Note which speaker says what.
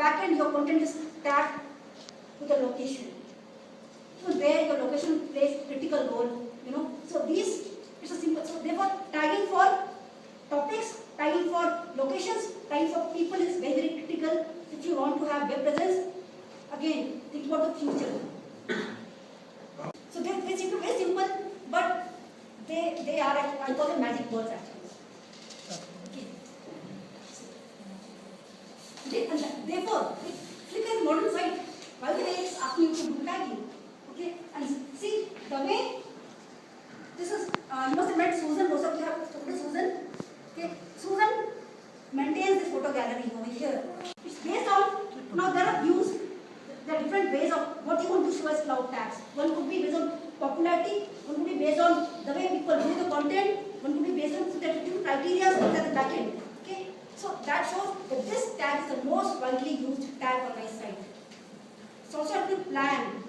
Speaker 1: backend, your content is tagged to the location. So there your location plays critical role, you know. So these, it's a simple, so therefore tagging for topics, tagging for locations, tagging for people is very, very critical if you want to have web presence. Again, think about the future. So they seem to be very simple, but they are, I call them magic words actually. Okay. Therefore, Flickr is modern site. By the way, it's asking you to do tagging. Okay, and see the way this is. You must have met Susan. Most of you have spoken to Susan. Okay, Susan maintains this photo gallery over here. It's based on, now there are views. There are different ways of what you want to show as cloud tags. One could be based on popularity. One could be based on the way people view the content. One could be based on, so there are different criteria at the back end. Okay, so that shows that this tag is the most widely used tag on my site. So also have to plan